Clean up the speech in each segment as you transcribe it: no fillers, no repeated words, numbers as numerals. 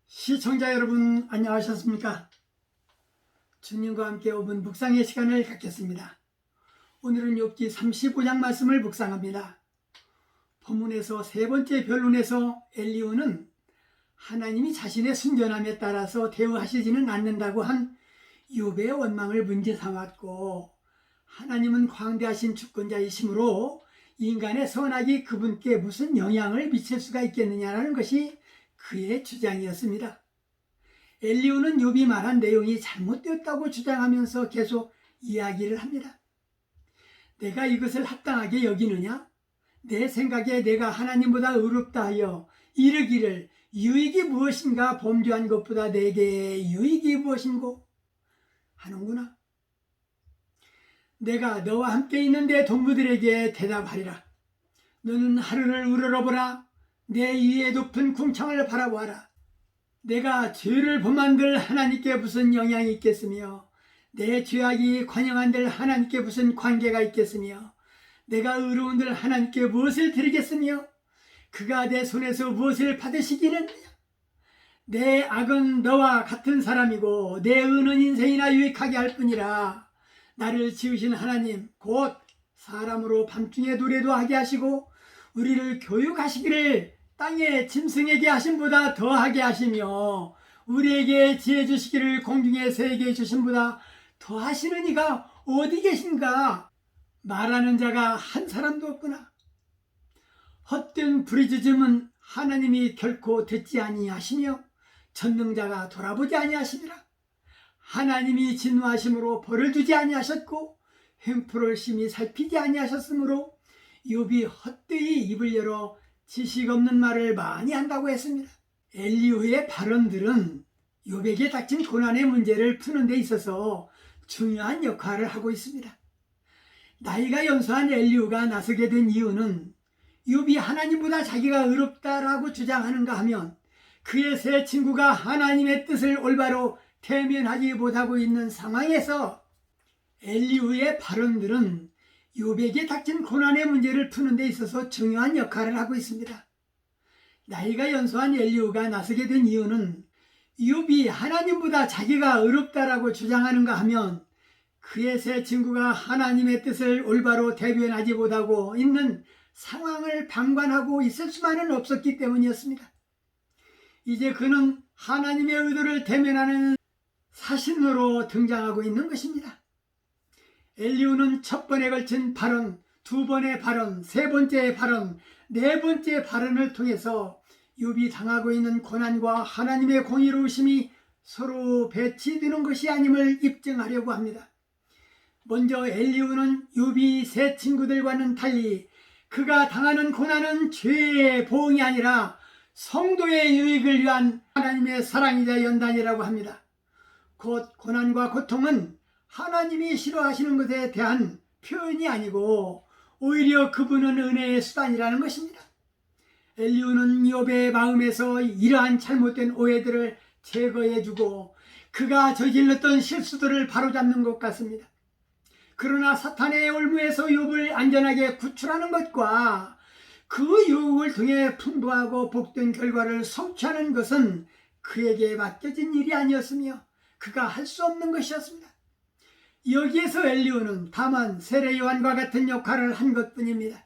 시청자 여러분, 안녕하셨습니까? 주님과 함께 5분 묵상의 시간을 갖겠습니다. 오늘은 욥기 35장 말씀을 묵상합니다. 본문에서 세 번째 변론에서 엘리후는 하나님이 자신의 순전함에 따라서 대우하시지는 않는다고 한 욥의 원망을 문제 삼았고, 하나님은 광대하신 주권자이시므로 인간의 선악이 그분께 무슨 영향을 미칠 수가 있겠느냐라는 것이 그의 주장이었습니다. 엘리후는 욥이 말한 내용이 잘못되었다고 주장하면서 계속 이야기를 합니다. 내가 이것을 합당하게 여기느냐? 내 생각에 내가 하나님보다 의롭다 하여 이르기를 유익이 무엇인가 범죄한 것보다 내게 유익이 무엇인고 하는구나. 내가 너와 함께 있는 내 동무들에게 대답하리라. 너는 하루를 우러러보라. 내 위에 높은 궁창을 바라보아라. 내가 죄를 범한들 하나님께 무슨 영향이 있겠으며 내 죄악이 관영한들 하나님께 무슨 관계가 있겠으며 내가 의로운들 하나님께 무엇을 드리겠으며 그가 내 손에서 무엇을 받으시기는 내 악은 너와 같은 사람이고 내 의는 인생이나 유익하게 할 뿐이라. 나를 지으신 하나님 곧 사람으로 밤중에 노래도 하게 하시고 우리를 교육하시기를 땅의 짐승에게 하심보다 더하게 하시며 우리에게 지혜 주시기를 공중의 새에게 주심보다 더하시는 이가 어디 계신가? 말하는 자가 한 사람도 없구나. 헛된 부르짖음은 하나님이 결코 듣지 아니하시며 전능자가 돌아보지 아니하시니라. 하나님이 진노하심으로 벌을 주지 아니하셨고 횡포를 심히 살피지 아니하셨으므로 욥이 헛되이 입을 열어 지식 없는 말을 많이 한다고 했습니다. 엘리후의 발언들은 욥에게 닥친 고난의 문제를 푸는 데 있어서 중요한 역할을 하고 있습니다. 나이가 연소한 엘리후가 나서게 된 이유는 욥이 하나님보다 자기가 의롭다라고 주장하는가 하면 그의 세 친구가 하나님의 뜻을 올바로 대면하지 못하고 있는 상황에서 엘리후의 발언들은 욥에게 닥친 고난의 문제를 푸는 데 있어서 중요한 역할을 하고 있습니다. 나이가 연소한 엘리후가 나서게 된 이유는 욥이 하나님보다 자기가 의롭다라고 주장하는가 하면 그의 세 친구가 하나님의 뜻을 올바로 대변하지 못하고 있는 상황을 방관하고 있을 수만은 없었기 때문이었습니다. 이제 그는 하나님의 의도를 대면하는 사신으로 등장하고 있는 것입니다. 엘리후는 첫 번에 걸친 발언, 두 번의 발언, 세 번째 발언, 네 번째 발언을 통해서 욥이 당하고 있는 고난과 하나님의 공의로우심이 서로 배치되는 것이 아님을 입증하려고 합니다. 먼저 엘리후는 욥이 세 친구들과는 달리 그가 당하는 고난은 죄의 보응이 아니라 성도의 유익을 위한 하나님의 사랑이자 연단이라고 합니다. 곧 고난과 고통은 하나님이 싫어하시는 것에 대한 표현이 아니고 오히려 그분은 은혜의 수단이라는 것입니다. 엘리후는 욥의 마음에서 이러한 잘못된 오해들을 제거해주고 그가 저질렀던 실수들을 바로잡는 것 같습니다. 그러나 사탄의 올무에서 욥을 안전하게 구출하는 것과 그 유혹을 통해 풍부하고 복된 결과를 성취하는 것은 그에게 맡겨진 일이 아니었으며 그가 할 수 없는 것이었습니다. 여기에서 엘리후는 다만 세례 요한과 같은 역할을 한 것뿐입니다.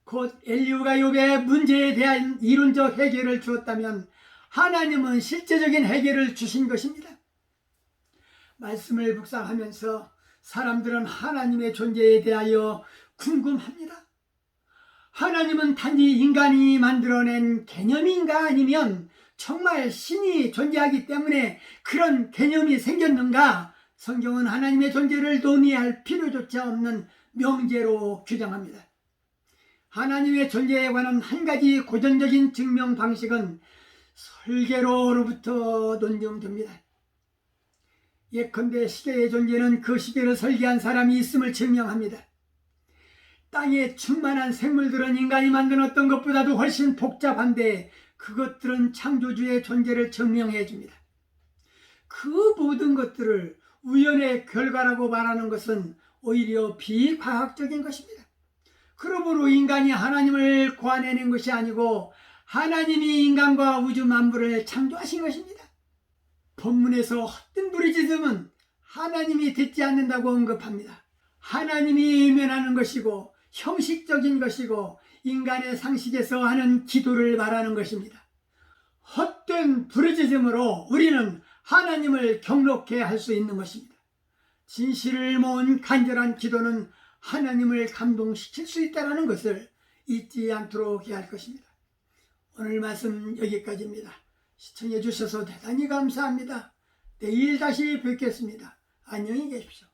곧 엘리후가 욥의 문제에 대한 이론적 해결을 주었다면 하나님은 실제적인 해결을 주신 것입니다. 말씀을 묵상하면서 사람들은 하나님의 존재에 대하여 궁금합니다. 하나님은 단지 인간이 만들어낸 개념인가 아니면 정말 신이 존재하기 때문에 그런 개념이 생겼는가? 성경은 하나님의 존재를 논의할 필요조차 없는 명제로 규정합니다. 하나님의 존재에 관한 한 가지 고전적인 증명 방식은 설계로로부터 논증됩니다. 예컨대 시계의 존재는 그 시계를 설계한 사람이 있음을 증명합니다. 땅에 충만한 생물들은 인간이 만든 어떤 것보다도 훨씬 복잡한데 그것들은 창조주의 존재를 증명해 줍니다. 그 모든 것들을 우연의 결과라고 말하는 것은 오히려 비과학적인 것입니다. 그러므로 인간이 하나님을 구해낸 것이 아니고 하나님이 인간과 우주 만물을 창조하신 것입니다. 본문에서 헛된 부르짖음은 하나님이 듣지 않는다고 언급합니다. 하나님이 외면하는 것이고 형식적인 것이고 인간의 상식에서 하는 기도를 말하는 것입니다. 헛된 부르짖음으로 우리는 하나님을 경록해 할 수 있는 것입니다. 진실을 모은 간절한 기도는 하나님을 감동시킬 수 있다는 것을 잊지 않도록 해야 할 것입니다. 오늘 말씀 여기까지입니다. 시청해 주셔서 대단히 감사합니다. 내일 다시 뵙겠습니다. 안녕히 계십시오.